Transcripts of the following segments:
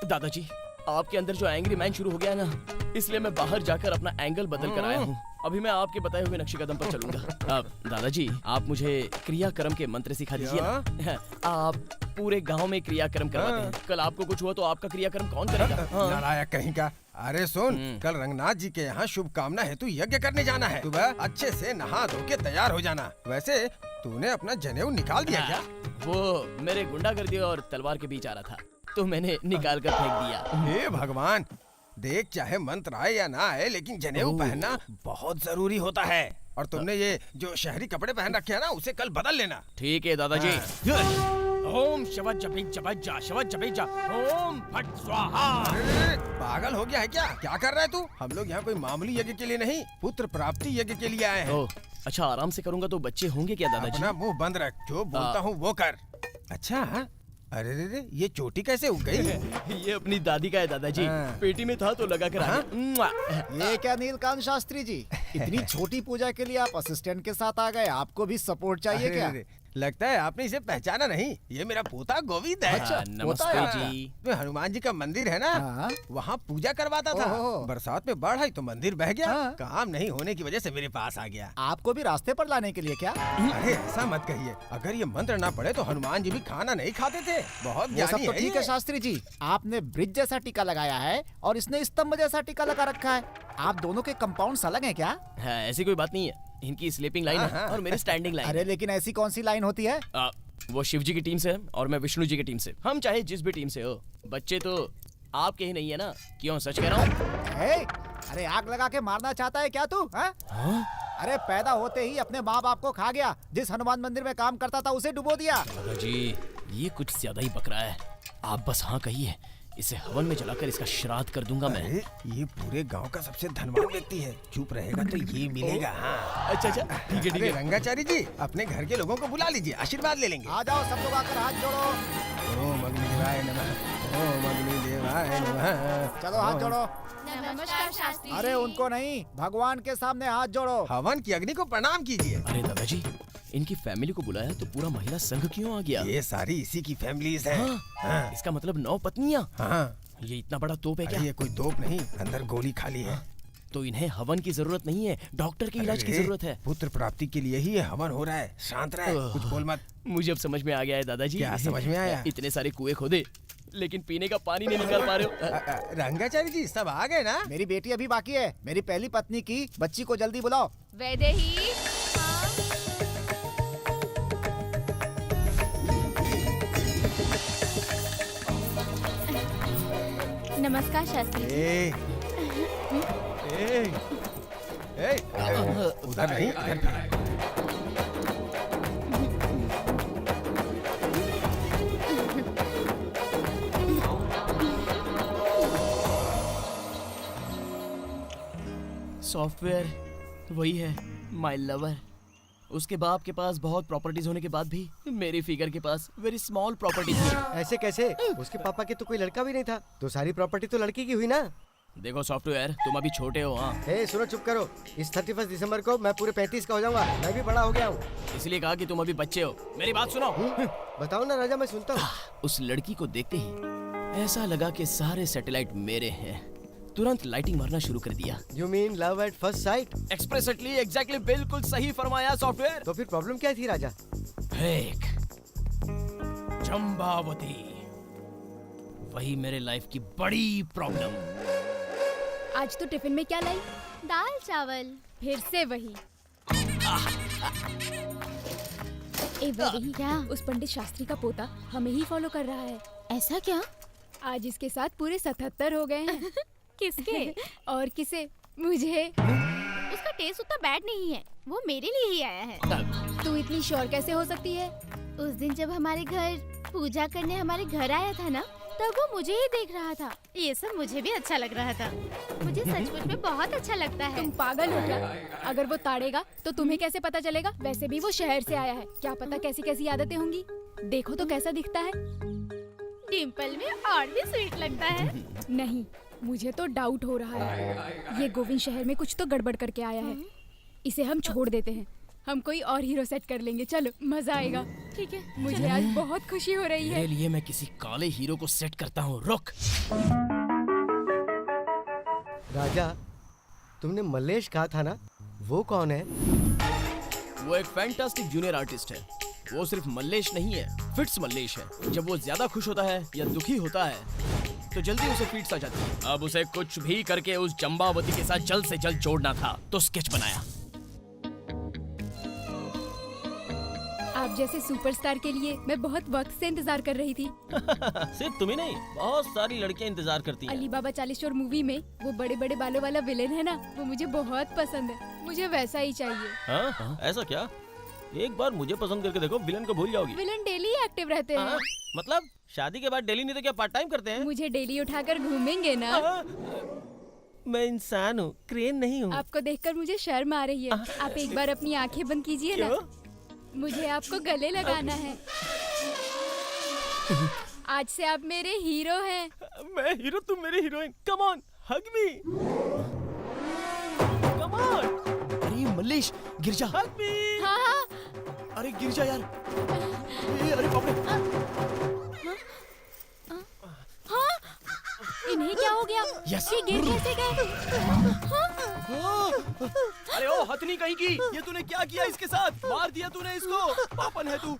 दादाजी, आपके अंदर जो एंग्री मैन शुरू हो गया है ना, इसलिए मैं बाहर जाकर अपना एंगल बदल कर आया हूँ। अभी मैं आपके बताए हुए नक्शे कदम पर चलूंगा। दादाजी, आप मुझे क्रियाक्रम के मंत्र सिखा दीजिए ना। आप पूरे गांव में क्रियाक्रम करवाते हैं, कल आपको कुछ हुआ तो आपका क्रियाक्रम कौन करेगा? नालायक कहीं का। अरे सुन, कल रंगनाथ जी के यहाँ शुभ कामना हेतु यज्ञ करने जाना है। सुबह अच्छे से नहा धो के तैयार हो जाना। वैसे तूने अपना जनेऊ निकाल दिया क्या? वो मेरे गुंडागर्दी और तलवार के बीच आ रहा था, तो मैंने निकाल कर फेंक दिया। हे भगवान, देख चाहे मंत्र आए या ना आए, लेकिन जनेऊ पहनना बहुत जरूरी होता है। और तुमने ये जो शहरी कपड़े पहन रखे हैं ना, उसे कल बदल लेना। ठीक है दादाजी। ओम शवज जपित जपज्जा शवज जपित ओम फट स्वाहा। पागल हो गया है क्या? क्या कर रहा है तू? हम लोग यहाँ कोई मामूली यज्ञ के लिए नहीं, पुत्र प्राप्ति यज्ञ के लिए आए हैं। अच्छा, आराम से करूँगा तो बच्चे होंगे क्या दादाजी? अपना मुंह बंद रख, जो बोलता हूँ वो कर। अच्छा, अरे रे, ये चोटी कैसे उग गई? ये अपनी दादी का है दादाजी। पेटी में था तो लगा कर आ गया। ये क्या नीलकांत शास्त्री जी, इतनी छोटी पूजा के लिए आप असिस्टेंट के साथ आ गए? आपको भी सपोर्ट चाहिए क्या? लगता है आपने इसे पहचाना नहीं। ये मेरा पोता गोविंद है। अच्छा, नमस्ते जी। हनुमान जी का मंदिर है ना, वहाँ पूजा करवाता था। बरसात में बाढ़ आई तो मंदिर बह गया। काम नहीं होने की वजह से मेरे पास आ गया। आपको भी रास्ते पर लाने के लिए क्या? अरे ऐसा मत कहिए, अगर ये मंत्र ना पढ़े तो हनुमान जी भी खाना नहीं खाते थे। बहुत वो सब ज्ञानी तो है ठीक है शास्त्री जी, आपने ब्रिज जैसा टीका लगाया है और इसने स्तंभ जैसा टीका लगा रखा है। आप दोनों के कंपाउंड अलग हैं क्या? ऐसी कोई बात नहीं है, इनकी स्लीपिंग लाइन है और मेरी स्टैंडिंग लाइन। अरे लेकिन ऐसी कौन सी लाइन होती है? वो शिव जी की टीम से और मैं विष्णु जी की टीम से। हम चाहे जिस भी टीम से हो, बच्चे तो आपके ही नहीं है ना? क्यों, सच कह रहा हूँ। अरे आग लगा के मारना चाहता है क्या तू? अरे पैदा होते ही अपने माँ बाप को खा गया, जिस हनुमान मंदिर में काम करता था उसे डुबो दिया। दादाजी, ये कुछ ज्यादा ही बक रहा है। आप बस हाँ कहिए, इसे हवन में जलाकर इसका श्राद्ध कर दूंगा मैं। ये पूरे गांव का सबसे धनवान व्यक्ति है, चुप रहेगा तो ये मिलेगा। हाँ। अच्छा, ठीक है ठीक है। रंगाचारी जी, अपने घर के लोगों को बुला लीजिए, आशीर्वाद ले लेंगे। आ जाओ सब लोग, आकर हाथ जोड़ो। ओम अग्निदेवाय नमः, ओम अग्निदेवाय नमः। चलो हाथ जोड़ो। नमस्कार शास्त्री। अरे उनको नहीं, भगवान के सामने हाथ जोड़ो। हवन की अग्नि को प्रणाम कीजिए। अरे दादाजी, इनकी फैमिली को बुलाया तो पूरा महिला संघ क्यों आ गया? ये सारी इसी की फैमिलीज है। हाँ। इसका मतलब 9 पत्नियां। हाँ। ये इतना बड़ा तोप है क्या? ये कोई तोप नहीं, अंदर गोली खाली है। तो इन्हें हवन की जरूरत नहीं है, डॉक्टर के इलाज की जरूरत है। पुत्र प्राप्ति के लिए ही ये हवन हो रहा है। शांत रहे, कुछ बोल मत। मुझे अब समझ में आ गया है दादाजी। क्या समझ में आया? इतने सारे कुएं खोदे, लेकिन पीने का पानी नहीं निकाल पा रहे हो। रंगाचारी जी, सब आ गए ना? मेरी बेटी अभी बाकी है, मेरी पहली पत्नी की बच्ची को जल्दी बुलाओ। वैदेही। नमस्कार शास्त्री। उधर नहीं, सॉफ्टवेयर वही है, माय लवर। उसके बाप के पास बहुत प्रॉपर्टीज होने के बाद भी मेरी फिगर के पास वेरी स्मॉल प्रॉपर्टी थी। ऐसे कैसे? उसके पापा के तो कोई लड़का भी नहीं था, तो सारी प्रॉपर्टी तो लड़की की हुई ना। देखो सॉफ्टवेयर, तुम अभी छोटे हो। हाँ, सुनो, चुप करो। इस 31 दिसंबर को मैं पूरे 35 का हो जाऊंगा। मैं भी बड़ा हो गया हूँ। इसलिए कहा कि तुम अभी बच्चे हो। मेरी बात सुनो। बताओ ना राजा, मैं सुनता हूँ। उस लड़की को देखते ही ऐसा लगा कि सारे सैटेलाइट मेरे हैं। तुरंत लाइटिंग मारना शुरू कर दिया। You mean love at first sight? Expressly, exactly, बिल्कुल सही फरमाया सॉफ्टवेयर। तो फिर प्रॉब्लम क्या थी राजा? एक चंबावती, वही मेरे लाइफ की बड़ी प्रॉब्लम। आज तो टिफिन में क्या लाई? दाल चावल। फिर से वही। वही क्या? उस पंडित शास्त्री का पोता हमें ही फॉलो कर रहा है। ऐसा क्या? आज इसके साथ पूरे 77 हो गए हैं। किसके? और किसे? मुझे। उसका टेस्ट उतना बैड नहीं है, वो मेरे लिए ही आया है। तू इतनी श्योर कैसे हो सकती है? उस दिन जब हमारे घर पूजा करने हमारे घर आया था ना, तब वो मुझे ही देख रहा था। ये सब मुझे भी अच्छा लग रहा था। मुझे सचमुच में बहुत अच्छा लगता है। तुम पागल हो क्या? अगर वो ताड़ेगा तो तुम्हें कैसे पता चलेगा? वैसे भी वो शहर से आया है, क्या पता कैसी कैसी आदतें होंगी। देखो तो कैसा दिखता है। डिम्पल में और भी स्वीट लगता है। नहीं, मुझे तो डाउट हो रहा है। ये गोविंद शहर में कुछ तो गड़बड़ करके आया है। इसे हम छोड़ देते हैं। हम कोई और हीरो सेट कर लेंगे, चलो मजा आएगा। ठीक है, मुझे आज बहुत खुशी हो रही है। मेरे लिए मैं किसी काले हीरो को सेट करता हूँ, रुक। राजा, तुमने मल्लेश कहा था ना, वो कौन है? वो एक फैंटास्टिक जूनियर आर्टिस्ट है। वो सिर्फ मल्लेश नहीं है, फिट्स मल्लेश है। जब वो ज्यादा खुश होता है या दुखी होता है तो जल्दी उसे फिट्स आ जाती है। अब उसे कुछ भी करके उस चंबावती के साथ जल्द से जल्द जोड़ना था, तो स्केच बनाया। आप जैसे सुपरस्टार के लिए मैं बहुत वक्त से इंतजार कर रही थी। सिर्फ तुम्ही नहीं, बहुत सारी लड़कियां इंतजार करती हैं। अली बाबा 40 चोर मूवी में वो बड़े बड़े बालों वाला विलेन है ना, वो मुझे बहुत पसंद है। मुझे वैसा ही चाहिए। हाँ? ऐसा क्या? एक बार मुझे पसंद करके देखो, विलन को भूल जाओगी। विलन डेली एक्टिव रहते हैं। हाँ? मतलब शादी के बाद डेली नहीं तो क्या पार्ट टाइम करते हैं? मुझे डेली उठाकर घूमेंगे ना। हाँ? मैं इंसान हूँ, क्रेन नहीं हूँ। आपको देखकर मुझे शर्म आ रही है। आप एक बार अपनी आंखें बंद कीजिए ना। क्यों? मुझे आपको गले लगाना है। आज से आप मेरे हीरो हैं। मैं हीरो, तुम मेरी heroine. Come on, hug me. Come on, अरे मल्लेश, गिर जा। हग मी। हाँ हाँ। अरे गिर जा यार। अरे बाप रे। हाँ, इन्हें क्या हो गया? Yes. ये गिर कैसे गए? अरे ओ हथनी कहीं की, ये तूने क्या किया इसके साथ? मार दिया तूने इसको। पापन है तू,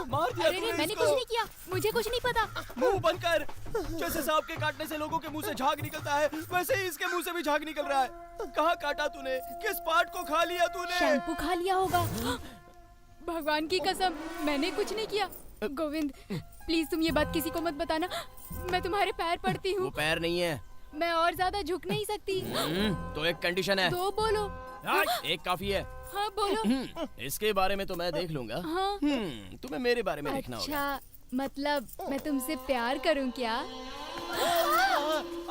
मार दिया अरे तूने मैंने इसको। कुछ नहीं किया, मुझे कुछ नहीं पता। मुंह बंद कर। जैसे सांप के काटने से लोगों के मुंह से झाग निकलता है, वैसे ही इसके मुंह से भी झाग निकल रहा है। कहाँ काटा तूने? किस पार्ट को खा लिया तूने? शैम्पू खा लिया होगा। भगवान की कसम, मैंने कुछ नहीं किया। गोविंद, प्लीज तुम ये बात किसी को मत बताना। मैं तुम्हारे पैर पड़ती वो हूँ। पैर नहीं है। मैं और ज्यादा झुक नहीं सकती। तो एक कंडीशन है। दो बोलो। एक काफी है। हाँ बोलो। इसके बारे में तो मैं देख लूंगा। हाँ। तुम्हें मेरे बारे में देखना होगा। अच्छा, मतलब मैं तुमसे प्यार करूं क्या?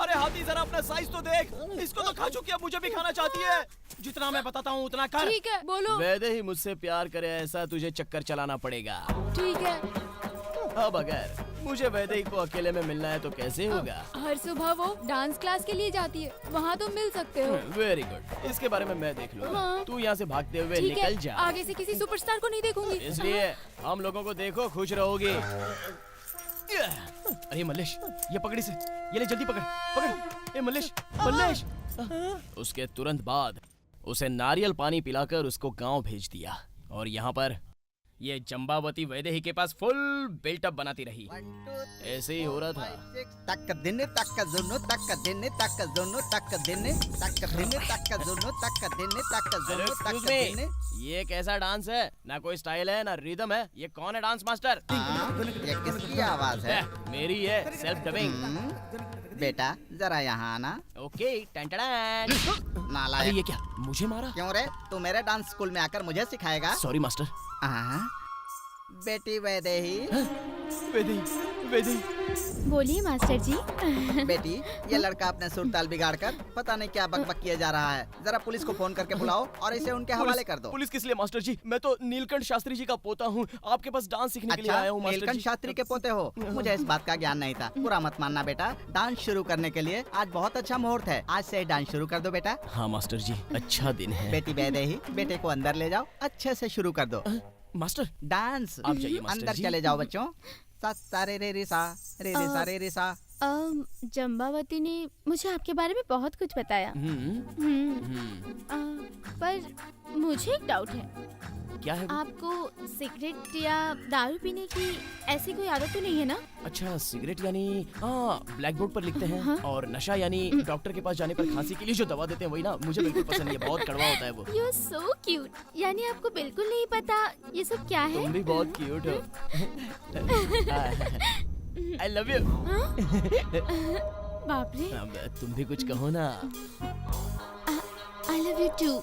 अरे हाथी, जरा अपना साइज तो देख। इसको तो खा चुकी है, मुझे भी खाना चाहती है। जितना मैं बताता हूँ उतना कर। ठीक है, बोलो। वैसे ही मुझसे प्यार करे ऐसा तुझे चक्कर चलाना पड़ेगा। ठीक है। अब अगर मुझे वैदेही को अकेले में मिलना है तो कैसे होगा? हर सुबह वो डांस क्लास के लिए जाती है, वहाँ तुम मिल सकते हो। वेरी गुड, इसके बारे में मैं देख लूंगा। हाँ। तू यहाँ से भागते हुए ठीक निकल है, जा। आगे से किसी सुपरस्टार को नहीं देखूंगी। इसलिए हम लोगों को देखो, खुश रहोगी। अरे मल्लेश, ये पकड़ी से, ये ले जल्दी पकड़ पकड़। ए मल्लेश, मल्लेश। उसके तुरंत बाद उसे नारियल पानी पिलाकर उसको गांव भेज दिया। और यहाँ पर ये चंबावती वैदेही के पास फुल बिल्टअप बनाती रही। ऐसे ही हो रहा था। तक दिन तक जुनो तक दिन तक जुनो तक दिन तक दिन तक जुनो तक दिन तक जुनो तक Excuse me, दिन। ये कैसा डांस है? ना कोई स्टाइल है ना रिदम है। ये कौन है डांस मास्टर? ये किसकी आवाज है? मेरी है, सेल्फ डबिंग। बेटा जरा यहाँ आना। Okay, ton-ton-ton. अरे नालायक, ये क्या, मुझे मारा? क्यों रे? तू मेरे डांस स्कूल में आकर मुझे सिखाएगा? Sorry master. हाँ? बेटी वैदेही, वैदेही, वैदेही। बोलिए मास्टर जी। बेटी ये लड़का अपने सुर ताल बिगाड़ कर पता नहीं क्या बकबक किए जा रहा है। जरा पुलिस को फोन करके बुलाओ और इसे उनके हवाले कर दो। पुलिस किस लिए मास्टर जी? मैं तो नीलकंठ शास्त्री जी का पोता हूँ। आपके पास डांस सीखने के लिए अच्छा, आया हूँ मास्टर नीलकंठ जी। शास्त्री के पोते हो? मुझे इस बात का ज्ञान नहीं था। बुरा मत मानना बेटा, डांस शुरू करने के लिए आज बहुत अच्छा मुहूर्त है। आज से डांस शुरू कर दो बेटा। हाँ मास्टर जी, अच्छा दिन है। बेटी वैदेही, बेटे को अंदर ले जाओ, अच्छे से शुरू कर दो मास्टर डांस। आप जाइए मास्टर अंदर जी। चले जाओ बच्चों। सा सा रे रे सा रे रे सा रे रे सा। जम्बावती ने मुझे आपके बारे में बहुत कुछ बताया। पर मुझे एक डाउट है। क्या है वो? आपको सिगरेट या दारू पीने की ऐसी कोई आदत तो नहीं है ना? अच्छा, सिगरेट यानी हाँ ब्लैक बोर्ड पर लिखते हैं। हाँ। और नशा यानी डॉक्टर के पास जाने पर खांसी के लिए जो दवा देते हैं वही ना? मुझे बिल्कुल पसंद नहीं है, बहुत कड़वा होता है वो। You so cute. यानी आपको बिल्कुल नहीं पता ये सब क्या है? तुम भी बहुत क्यूट हो। I love you. बाप रे। अब तुम भी कुछ कहो ना। I love you too.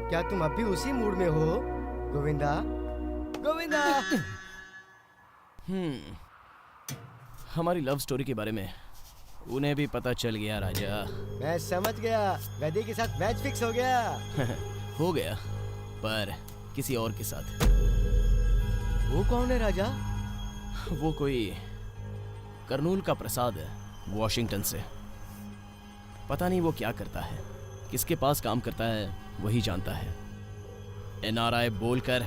क्या तुम अब भी उसी मूड में हो गोविंदा? गोविंदा! हमारी लव स्टोरी के बारे में उन्हें भी पता चल गया राजा। मैं समझ गया, वैदेही के साथ मैच फिक्स हो गया। हो गया, पर किसी और के साथ। वो कौन है राजा? वो कोई कर्नूल का प्रसाद है, वॉशिंगटन से। पता नहीं वो क्या करता है, किसके पास काम करता है वही जानता है। NRI बोलकर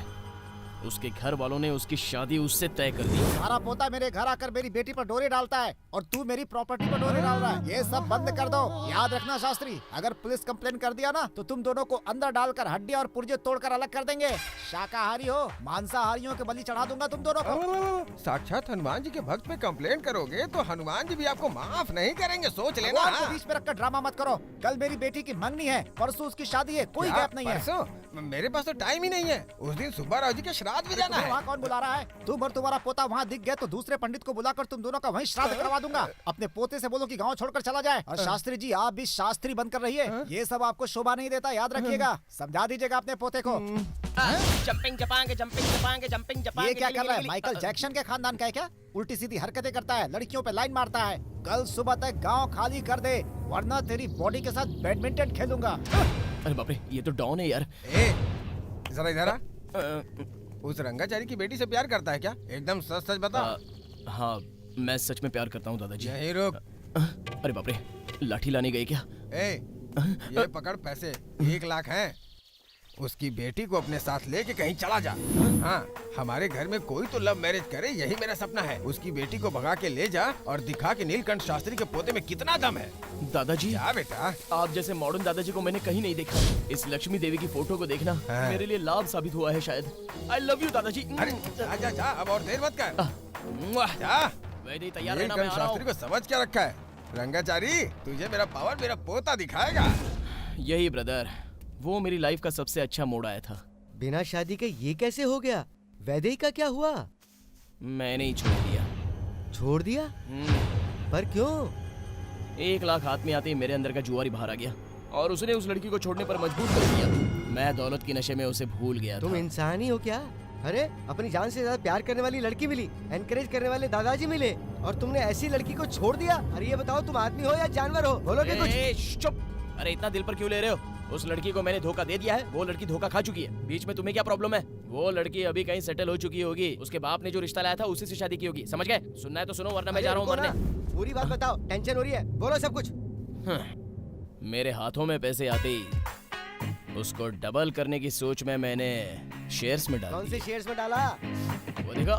उसके घर वालों ने उसकी शादी उससे तय कर दी। तुम्हारा पोता मेरे घर आकर मेरी बेटी पर डोरे डालता है और तू मेरी प्रॉपर्टी पर डोरे डाल रहा है। ये सब बंद कर दो। याद रखना शास्त्री, अगर पुलिस कंप्लेन कर दिया ना तो तुम दोनों को अंदर डालकर हड्डियां और पुर्जे तोड़कर अलग कर देंगे। शाकाहारी हो, मांसाहारियों के बलि चढ़ा दूंगा तुम दोनों को। साक्षात हनुमान जी के भक्त पे कंप्लेंट करोगे तो हनुमान जी भी आपको माफ नहीं करेंगे, सोच लेना। भगवान को बीच में रखकर ड्रामा मत करो। कल मेरी बेटी की मंगनी है, परसों उसकी शादी है, कोई क्या? गैप नहीं है। परसों? मेरे पास तो टाइम ही नहीं है। उस दिन सुब्बा राव जी के श्राद्ध भी जाना तुम्हें है। वहाँ कौन बुला रहा है? तुम और तुम्हारा पोता वहाँ दिख गए तो दूसरे पंडित को बुलाकर तुम दोनों का वहीं श्राद्ध करवा दूंगा। अपने पोते से बोलो कि गांव छोड़कर चला जाए। और शास्त्री जी, आप भी शास्त्री बनकर रहिए। ये सब आपको शोभा नहीं देता, याद रखिएगा। समझा दीजिएगा अपने पोते को। जंपिंग जपांगे जंपिंग जपांगे जंपिंग जपांगे। ये क्या कर रहा है? माइकल जैक्सन के खानदान का है क्या? उल्टी सीधी हरकतें करता है, लड़कियों पे लाइन मारता है। कल सुबह तक गांव खाली कर दे, वरना तेरी बॉडी के साथ बैडमिंटन खेलूंगा। अरे बाप रे, ये तो डॉन है यार। जरा इधर आ। उस रंगाचारी की बेटी से प्यार करता है क्या? एकदम सच सच बता। हाँ, मैं सच में प्यार करता हूँ दादाजी। यही रुक। अरे बाप रे, लाठी लाने गए क्या? ये पकड़ पैसे, 1 लाख हैं। उसकी बेटी को अपने साथ लेके कहीं चला जा। हाँ, हमारे घर में कोई तो लव मैरिज करे, यही मेरा सपना है। उसकी बेटी को भगा के ले जा और दिखा कि नीलकंठ शास्त्री के पोते में कितना दम है। दादाजी, जा बेटा। आप जैसे मॉडर्न दादाजी को मैंने कहीं नहीं देखा। इस लक्ष्मी देवी की फोटो को देखना हाँ। मेरे लिए लाभ साबित हुआ है शायद। आई लव यू दादाजी। अरे जा जा जा, अब और देर मत कर। मुआ। जा। वैद्य तैयार रहना, मैं नीलकंठ आ रहा शास्त्री हूँ। को समझ क्या रखा है? रंगाचारी, तुझे मेरा पावर मेरा पोता दिखाएगा। यही ब्रदर, वो मेरी लाइफ का सबसे अच्छा मोड़ आया था। बिना शादी के ये कैसे हो गया? वैदेही का क्या हुआ? मैंने ही छोड़ दिया। छोड़ दिया? पर क्यों? 1 लाख हाथ में आते ही मेरे अंदर का जुआरी बाहर आ गया और उसने उस लड़की को छोड़ने पर मजबूर कर दिया। मैं दौलत की नशे में उसे भूल गया तुम था। इंसान ही हो क्या? अरे अपनी जान से ज्यादा प्यार करने वाली लड़की मिली, एनकरेज करने वाले दादाजी मिले, और तुमने ऐसी लड़की को छोड़ दिया? अरे ये बताओ, तुम आदमी हो या जानवर हो? बोलोगे कुछ? चुप! अरे इतना दिल पर क्यों ले रहे हो? उस लड़की को मैंने धोखा दे दिया है, वो लड़की धोखा खा चुकी है। बीच में तुम्हें क्या प्रॉब्लम है? वो लड़की अभी कहीं सेटल हो चुकी होगी। उसके बाप ने जो रिश्ता लाया था उसी से शादी की होगी। समझ गए? सुनना है तो सुनो, वरना मैं जा रहा हूँ रुको ना, मरने। पूरी बात बताओ, टेंशन हो रही है, बोलो सब कुछ। मेरे हाथों में पैसे आते ही उसको डबल करने की सोच में मैंने शेयर्स में डाल कौन से दिए। शेयर्स में डाला? वो देखो।